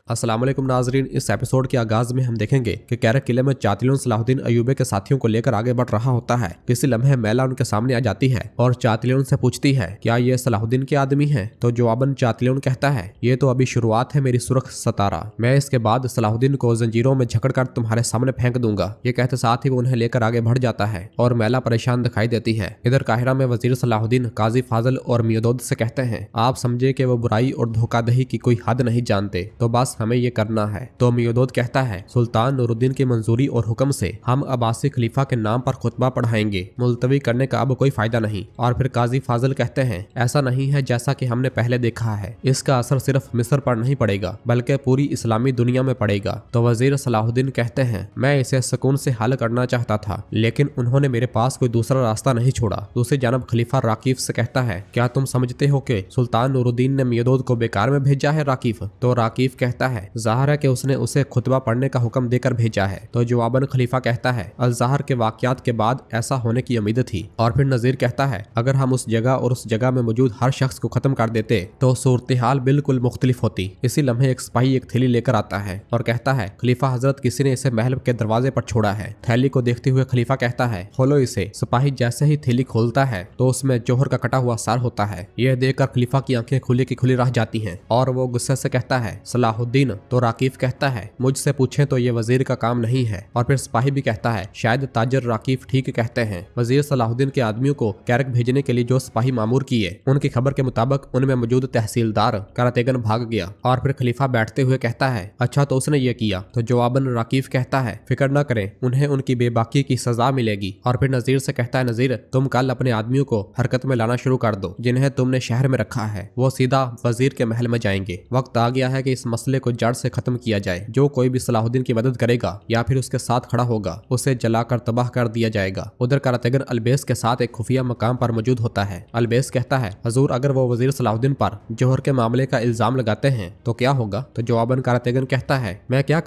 अस्सलाम वालेकुम नाजरीन, इस एपिसोड के आगाज में हम देखेंगे कि कैरक किले में चातिलोन सलाहुद्दीन अयूबी के साथियों को लेकर आगे बढ़ रहा होता है। इसी लम्हे मैला उनके सामने आ जाती है और चातिलोन से पूछती है क्या ये सलाहुद्दीन के आदमी हैं? तो जवाबन चातिलोन कहता है ये तो अभी शुरुआत है मेरी सुर्ख सतारा, मैं इसके बाद सलाहुद्दीन को जंजीरों में जकड़कर तुम्हारे सामने फेंक दूंगा। ये कहते साथ ही वो उन्हें लेकर आगे बढ़ जाता है और मैला परेशान दिखाई देती है। इधर काहिरा में वजीर सलाहुद्दीन काजी फाजल और मियोदोद से कहते हैं आप समझे कि वो बुराई और धोखाधड़ी की कोई हद नहीं जानते, तो बस हमें ये करना है। तो मियोदोद कहता है सुल्तान नूरुद्दीन की मंजूरी और हुक्म से हम अब्बासी खलीफा के नाम पर खुतबा पढ़ाएंगे, मुलतवी करने का अब कोई फायदा नहीं। और फिर काजी फाजल कहते हैं ऐसा नहीं है जैसा कि हमने पहले देखा है, इसका असर सिर्फ मिस्र पर नहीं पड़ेगा बल्कि पूरी इस्लामी दुनिया में पड़ेगा। तो वजीर सलाहुद्दीन कहते हैं मैं इसे सुकून से हल करना चाहता था, लेकिन उन्होंने मेरे पास कोई दूसरा रास्ता नहीं छोड़ा। दूसरी जानब खलीफा राकीफ से कहता है क्या तुम समझते हो कि सुल्तान नूरुद्दीन ने मियोदोद को बेकार में भेजा है राकीफ? तो राकीफ कहता है ज़ाहिर है कि उसने उसे खुतबा पढ़ने का हुक्म देकर भेजा है। तो जवाबन खलीफा कहता है अल-ज़ाहर के वाक़यात के बाद ऐसा होने की उम्मीद थी। और फिर नज़ीर कहता है अगर हम उस जगह और उस जगह में मौजूद हर शख्स को खत्म कर देते तो सूरत हाल बिल्कुल मुख्तलिफ होती। इसी लम्हे एक सिपाही एक थैली लेकर आता है और कहता है खलीफा हजरत किसी ने इसे महल के दरवाजे पर छोड़ा है। थैली को देखते हुए खलीफा कहता है खोलो इसे। सिपाही जैसे ही थैली खोलता है तो उसमें जोहर का कटा हुआ सार होता है। यह देखकर खलीफा की आंखें खुली की खुली रह जाती हैं और वो गुस्से से कहता है सलाहुद्दीन। तो राकीफ कहता है मुझसे पूछें तो ये वजीर का काम नहीं है। और फिर सिपाही भी कहता है शायद ताजर राकीफ ठीक कहते हैं। वजीर सलाहुद्दीन के आदमियों को कैरक भेजने के लिए जो सिपाही मामूर किए उनकी खबर के मुताबिक उनमें मौजूद तहसीलदार करातेगन भाग गया। और फिर खलीफा बैठते हुए कहता है अच्छा तो उसने ये किया? तो जवाबन राकीफ कहता है फिक्र न करें, उन्हें उनकी बेबाकी की सजा मिलेगी। और फिर नजीर से कहता है नजीर तुम कल अपने आदमियों को हरकत में लाना शुरू कर दो, जिन्हें तुमने शहर में रखा है वो सीधा वजीर के महल में जाएंगे। वक्त आ गया है कि इस मसले को जड़ से खत्म किया जाए। जो कोई भी सलाहुद्दीन की मदद करेगा या फिर उसके साथ खड़ा होगा उसे जलाकर तबाह कर दिया जाएगा। उधर करातेगन अलबेस के साथ एक खुफिया मकाम पर मौजूद होता है। अलबेस कहता है हजूर अगर वो वजीर सलाहुद्दीन पर जोहर के मामले का इल्जाम लगाते हैं तो क्या होगा? तो जवाबन करातेगन कहता है मैं क्या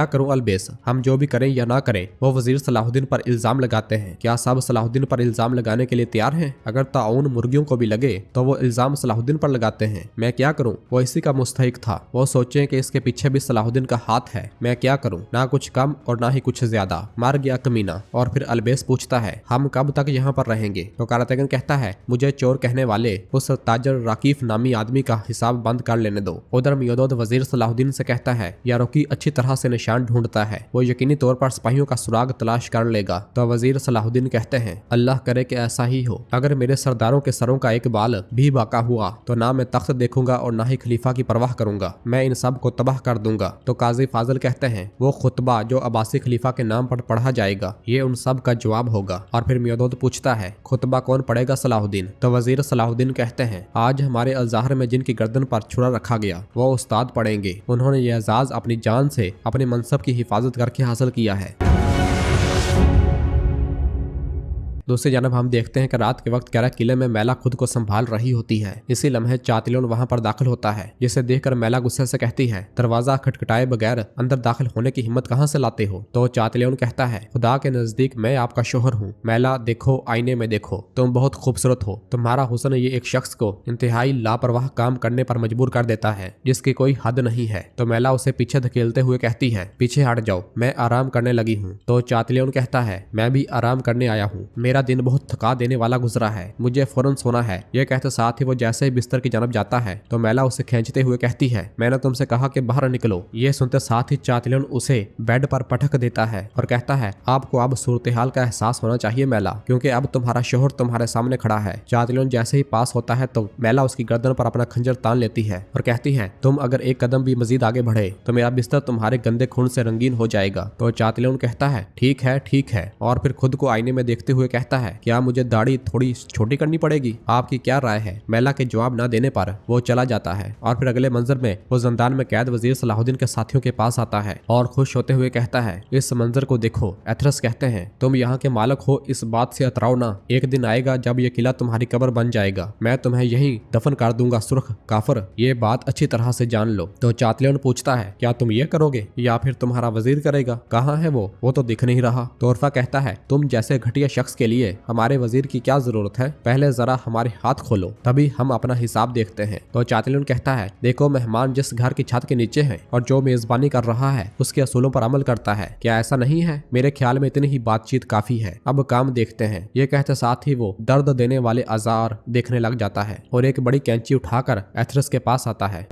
करूं अलबेस, हम जो भी करें या ना करें वो वजीर सलाहुद्दीन पर इल्जाम लगाते हैं। क्या सब सलाहुद्दीन पर इल्जाम लगाने के लिए तैयार हैं? अगर ताउन मुर्गियों को भी लगे तो वो इल्जाम सलाहुद्दीन पर लगाते हैं। मैं क्या करूं? वो इसी का मुस्तहिक था। वो सोचे कि इसके पीछे भी सलाहुद्दीन का हाथ है। मैं क्या करूं? ना कुछ कम और ना ही कुछ ज्यादा, मर गया कमीना। और फिर अलबेस पूछता है हम कब तक यहाँ पर रहेंगे? तो करातेगन कहता है मुझे चोर कहने वाले उस ताजर राकीफ नामी आदमी का हिसाब बंद कर लेने दो। उधर मियोदोद वजीर सलाहुद्दीन से कहता है यारोकी अच्छी तरह से निशान ढूंढता है, वो यकीनी तौर पर सिपाहियों का सुराग तलाश कर लेगा। तो वजीर सलाहुद्दीन कहते हैं अल्लाह करे कि ऐसा ही हो। अगर मेरे सरदारों के सरों का एक बाल भी बाका हुआ तो ना मैं तख्त देखूंगा और ना ही खलीफा की परवाह करूंगा, मैं इन सब को तबाह कर दूंगा। तो काजी फाजल कहते हैं वो खुतबा जो अब्बासी खलीफा के नाम पर पढ़ा जाएगा ये उन सब का जवाब होगा। और फिर मियोदोद पूछता है खुतबा कौन पढ़ेगा सलाहुद्दीन? तो वजीर सलाहुद्दीन कहते हैं आज हमारे अल-ज़ाहर में जिनकी गर्दन पर छुरा रखा गया वो उस्ताद पढ़ेंगे। उन्होंने ये एजाज अपनी जान से अपने मनसब की हिफाजत करके हासिल किया है। दूसरी जानब हम देखते हैं कि रात के वक्त कैरक किले में मैला खुद को संभाल रही होती है। इसी लम्हे चातिलोन वहां पर दाखिल होता है, जिसे देखकर मैला गुस्से से कहती है दरवाजा खटखटाए बगैर अंदर दाखिल होने की हिम्मत कहां से लाते हो? तो चातिलोन कहता है खुदा के नजदीक मैं आपका शोहर हूँ। मैला देखो आईने में देखो, तुम बहुत खूबसूरत हो। तुम्हारा हुस्न ये एक शख्स को इंतहाई लापरवाह काम करने पर मजबूर कर देता है जिसकी कोई हद नहीं है। तो मैला उसे पीछे धकेलते हुए कहती है पीछे हट जाओ, मैं आराम करने लगी हूँ। तो चातिलोन कहता है मैं भी आराम करने आया हूँ, मेरा दिन बहुत थका देने वाला गुजरा है, मुझे फौरन सोना है। यह कहते साथ ही वो जैसे ही बिस्तर की जानब जाता है तो मैला उसे खींचते हुए कहती है मैंने तुमसे कहा कि बाहर निकलो। ये सुनते साथ ही चातिलोन उसे बेड पर पटक देता है और कहता है आपको अब सूरत हाल का एहसास होना चाहिए मैला, क्योंकि अब तुम्हारा शोहर तुम्हारे सामने खड़ा है। चातिलोन जैसे ही पास होता है तो मैला उसकी गर्दन पर अपना खंजर तान लेती है और कहती है तुम अगर एक कदम भी मजीद आगे बढ़े तो मेरा बिस्तर तुम्हारे गंदे खून से रंगीन हो जाएगा। तो चातिलोन कहता है ठीक है। और फिर खुद को आईने में देखते हुए कहता है क्या मुझे दाढ़ी थोड़ी छोटी करनी पड़ेगी? आपकी क्या राय है? मैला के जवाब न देने पर वो चला जाता है। और फिर अगले मंजर में वो जंदान में कैद वजीर सलाहुद्दीन के साथियों के पास आता है और खुश होते हुए कहता है इस मंजर को देखो। एथरस कहते हैं तुम यहाँ के मालिक हो, इस बात से अतराओ ना, एक दिन आएगा जब ये किला तुम्हारी कब्र बन जाएगा, मैं तुम्हें यहीं दफन कर दूंगा सुर्ख काफिर, ये बात अच्छी तरह से जान लो। तो चातिलोन पूछता है क्या तुम ये करोगे या फिर तुम्हारा वजीर करेगा? कहाँ है वो तो दिख नहीं रहा। तोरफा कहता है तुम जैसे घटिया शख्स के लिए लिए हमारे वजीर की क्या जरूरत है, पहले जरा हमारे हाथ खोलो, तभी हम अपना हिसाब देखते हैं। तो चातिलन कहता है, देखो मेहमान जिस घर की छत के नीचे है और जो मेजबानी कर रहा है उसके असूलों पर अमल करता है, क्या ऐसा नहीं है? मेरे ख्याल में इतनी ही बातचीत काफी है, अब काम देखते हैं। ये कहते साथ ही वो दर्द देने वाले औजार देखने लग जाता है और एक बड़ी कैंची उठाकर एथरस के पास आता है।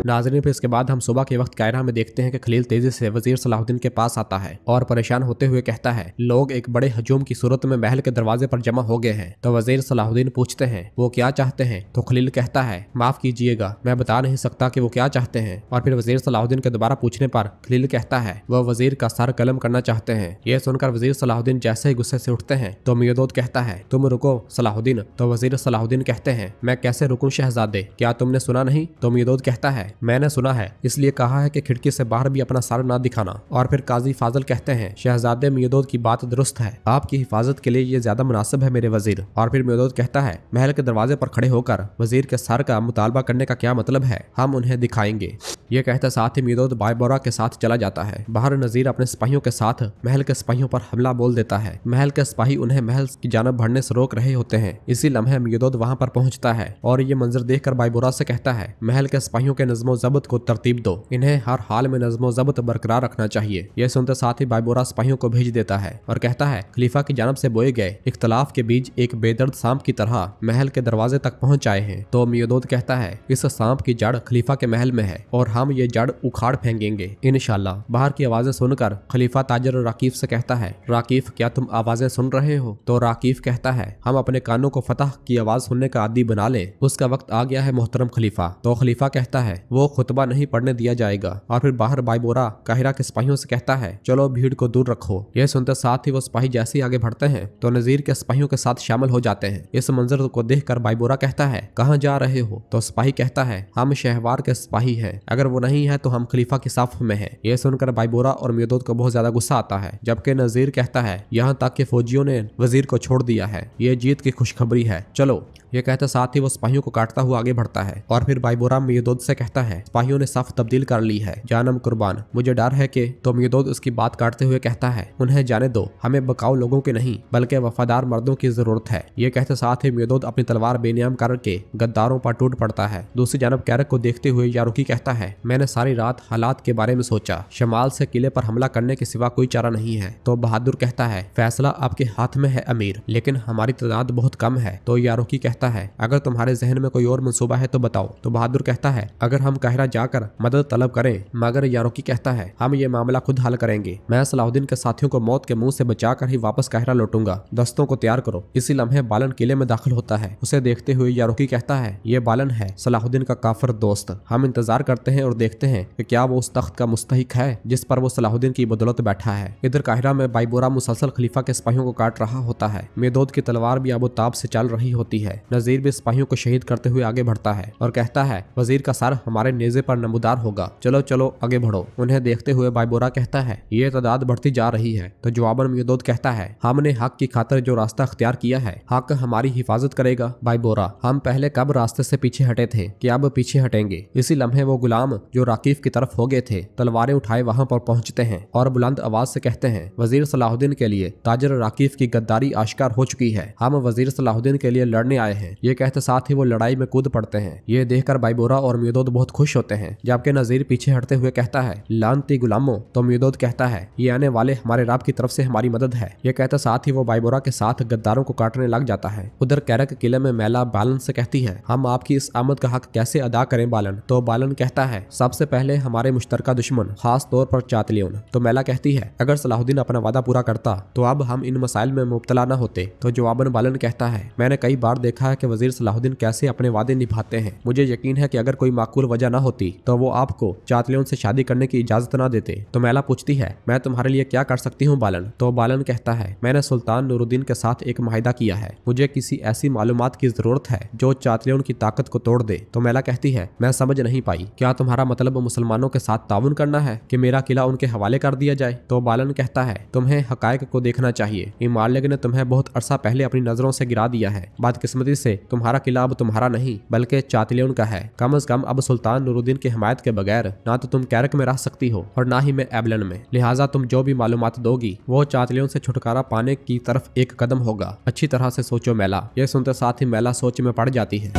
नाज़रीन, फिर इसके बाद हम सुबह के वक्त कायरा में देखते हैं कि खलील तेजी से वजीर सलाहुद्दीन के पास आता है और परेशान होते हुए कहता है, लोग एक बड़े हजूम की सूरत में महल के दरवाजे पर जमा हो गए हैं। तो वजीर सलाहुद्दीन पूछते हैं वो क्या चाहते हैं? तो खलील कहता है, माफ कीजिएगा, मैं बता नहीं सकता कि वो क्या चाहते हैं। और फिर वजीर सलाहुद्दीन के दोबारा पूछने पर खलील कहता है वह वजीर का सर कलम करना चाहते हैं। यह सुनकर वजीर सलाहुद्दीन जैसे ही गुस्से से उठते हैं तो मियादोद कहता है, तुम रुको सलाहुद्दीन। तो वजीर सलाहुद्दीन कहते हैं, मैं कैसे रुकूं शहजादे, क्या तुमने सुना नहीं? तो मियादोद कहता है, मैंने सुना है, इसलिए कहा है कि खिड़की से बाहर भी अपना सर ना दिखाना। और फिर काजी फाजल कहते हैं, शहजादे मियादोद की बात दुरुस्त है, आपकी हिफाजत के लिए ये ज्यादा मुनासिब है मेरे वजीर। और फिर मियादोद कहता है, महल के दरवाजे पर खड़े होकर वजीर के सर का मुतालबा करने का क्या मतलब है, हम उन्हें दिखाएंगे। ये कहते साथ ही मियादोद बायबोरा के साथ चला जाता है। बाहर नजीर अपने सिपाहियों के साथ महल के सिपाहियों पर हमला बोल देता है। महल के सिपाही उन्हें महल की जानब बढ़ने से रोक रहे होते हैं। इसी लम्हे मियादोद वहां पर पहुंचता है और ये मंजर देखकर बायबोरा से कहता है, महल के सिपाहियों के नज़्मो ज़ब्त को तरतीब दो, इन्हें हर हाल में नज़्मो ज़ब्त बरकरार रखना चाहिए। यह सुनते साथ ही बायबोरा सिपाहियों को भेज देता है और कहता है, खलीफा की जानब से बोए गए इख्तलाफ के बीज एक बेदर्द सांप की तरह महल के दरवाजे तक पहुंच आए हैं। तो मियादोद कहता है, इस सांप की जड़ खलीफा के महल में है और हम ये जड़ उखाड़ फेंकेंगे इंशाल्लाह। बाहर की आवाजें सुनकर खलीफा ताजर राकीफ से कहता है, राकीफ क्या तुम आवाजें सुन रहे हो? तो राकीफ कहता है, हम अपने कानों को फतह की आवाज सुनने का आदी बना ले, उसका वक्त आ गया है मोहतरम खलीफा। तो खलीफा कहता है, वो खुतबा नहीं पढ़ने दिया जाएगा। और फिर बाहर बायबोरा काहिरा के सिपाहियों से कहता है, चलो भीड़ को दूर रखो। यह सुनते साथ ही वो सिपाही जैसे ही आगे बढ़ते हैं तो नजीर के सिपाहियों के साथ शामिल हो जाते हैं। इस मंजर को देखकर बायबोरा कहता है, कहाँ जा रहे हो? तो सिपाही कहता है, हम शहवार के सिपाही हैं, अगर वो नहीं है तो हम खलीफा की साफ में हैं। यह सुनकर बायबोरा और मियादोद को बहुत ज्यादा गुस्सा आता है, जबकि नजीर कहता है, यहाँ तक कि फौजियों ने वजीर को छोड़ दिया है, ये जीत की खुशखबरी है, चलो। ये कहते साथ ही वो सिपाहियों को काटता हुआ आगे बढ़ता है। और फिर बायबोरा मियादोद से कहता है, सिपाहियों ने साफ तब्दील कर ली है, जानम कुर्बान, मुझे डर है कि। तो मियादोद उसकी बात काटते हुए कहता है, उन्हें जाने दो, हमें बकाऊ लोगों के नहीं बल्कि वफादार मर्दों की जरूरत है। ये कहते साथ ही मियादोद अपनी तलवार बेनियाम करके गद्दारों पर टूट पड़ता है। दूसरी जानब कैरक को देखते हुए यारुकी कहता है, मैंने सारी रात हालात के बारे में सोचा, शमाल से किले पर हमला करने के सिवा कोई चारा नहीं है। तो बहादुर कहता है, फैसला आपके हाथ में है अमीर, लेकिन हमारी तादाद बहुत कम है। तो यारुकी कहता है, अगर तुम्हारे जहन में कोई और मंसूबा है तो बताओ। तो बहादुर कहता है, अगर हम काहिरा जाकर मदद तलब करें। मगर यारुकी कहता है, हम ये मामला खुद हल करेंगे, मैं सलाहुद्दीन के साथियों को मौत के मुंह से बचाकर ही वापस काहिरा लौटूंगा, दस्तों को तैयार करो। इसी लम्हे बालन किले में दाखिल होता है। उसे देखते हुए यारुकी कहता है, ये बालन है सलाहुद्दीन का काफिर दोस्त, हम इंतजार करते हैं और देखते हैं कि क्या वो उस तख्त का मुस्तहिक है जिस पर वो सलाहुद्दीन की बदौलत बैठा है। इधर काहिरा में बायबोरा मुसलसल खलीफा के सिपाहियों को काट रहा होता है। मियादोद की तलवार भी आबोताब से चल रही होती है। नजीर भी सिपाहियों को शहीद करते हुए आगे बढ़ता है और कहता है, वजीर का सर हमारे नेज़े पर नमूदार होगा, चलो चलो आगे बढ़ो। उन्हें देखते हुए बायबोरा कहता है, ये तादाद बढ़ती जा रही है। तो जवाबन मियादोद कहता है, हमने हक की खातिर जो रास्ता अख्तियार किया है, हक हमारी हिफाजत करेगा। बायबोरा, हम पहले कब रास्ते से पीछे हटे थे कि अब पीछे हटेंगे? इसी लम्हे वो गुलाम जो राकीफ की तरफ हो गए थे तलवारें उठाए वहां पर पहुंचते हैं और बुलंद आवाज से कहते हैं, वजीर सलाहुद्दीन के लिए ताजर राकीफ की गद्दारी आश्कार हो चुकी है, हम वजीर सलाहुद्दीन के लिए लड़ने आए हैं। ये कहते साथ ही वो लड़ाई में कूद पड़ते हैं। ये देखकर बायबोरा और मियादोद बहुत खुश होते हैं, जबकि नजीर पीछे हटते हुए कहता है, लानती गुलामों। तो मियादोद कहता है, ये आने वाले हमारे रब की तरफ से हमारी मदद है। ये कहता साथ ही वो बायबोरा के साथ गद्दारों को काटने लग जाता है। उधर कैरक किले में मैला बालन से कहती है, हम आपकी इस आमद का हक कैसे अदा करें बालन? तो बालन कहता है, सबसे पहले हमारे मुश्तरका दुश्मन, खास तौर पर चातलियोन। तो मैला कहती है, अगर सलाहुद्दीन अपना वादा पूरा करता तो अब हम इन मसाइल में मुब्तला न होते। तो जवाबन बालन कहता है, मैंने कई बार देखा है कि वजीर सलाहुद्दीन कैसे अपने वादे निभाते हैं। मुझे यकीन है कि अगर कोई माकूल वजह न होती तो वो आपको चातलियों से शादी करने की इजाजत न देते। तो मैला पूछती है, मैं तुम्हारे लिए क्या कर सकती हूँ बालन? तो बालन कहता है, मैंने सुल्तान नूरुद्दीन के साथ एक माहिदा किया है, मुझे किसी ऐसी मालूमात की जरूरत है जो चातलियों की ताकत को तोड़ दे। तो मैला कहती है, मैं समझ नहीं पाई, क्या तुम्हारा मतलब मुसलमानों के साथ ताउन करना है कि मेरा किला उनके हवाले कर दिया जाए? तो बालन कहता है, तुम्हें हकायक को देखना चाहिए, इमाम मालिक ने तुम्हें बहुत अरसा पहले अपनी नजरों से गिरा दिया है, बदकिस्मती वजह से तुम्हारा किला अब तुम्हारा नहीं बल्कि चातिलियन का है। कम से कम अब सुल्तान नूरुद्दीन की हिमायत के बगैर ना तो तुम कैरक में रह सकती हो और ना ही मैं एबलन में। लिहाजा तुम जो भी मालूमात दोगी वो चातिलियन से छुटकारा पाने की तरफ एक कदम होगा। अच्छी तरह से सोचो मैला। ये सुनते साथ ही मैला सोच में पड़ जाती है।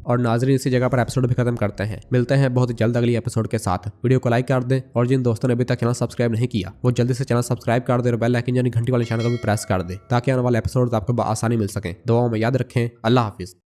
और नाज़रीन इसी जगह पर एपिसोड भी खत्म करते हैं। मिलते हैं बहुत जल्द अगली एपिसोड के साथ। वीडियो को लाइक कर दें और जिन दोस्तों ने अभी तक चैनल सब्सक्राइब नहीं किया वो जल्दी से चैनल सब्सक्राइब कर दे और बेल आइकन यानी घंटी वाले निशान को भी प्रेस कर दे ताकि आने वाले एपिसोड आपको आसानी मिल सके। दुआओं में याद रखें। अल्लाह हाफिज।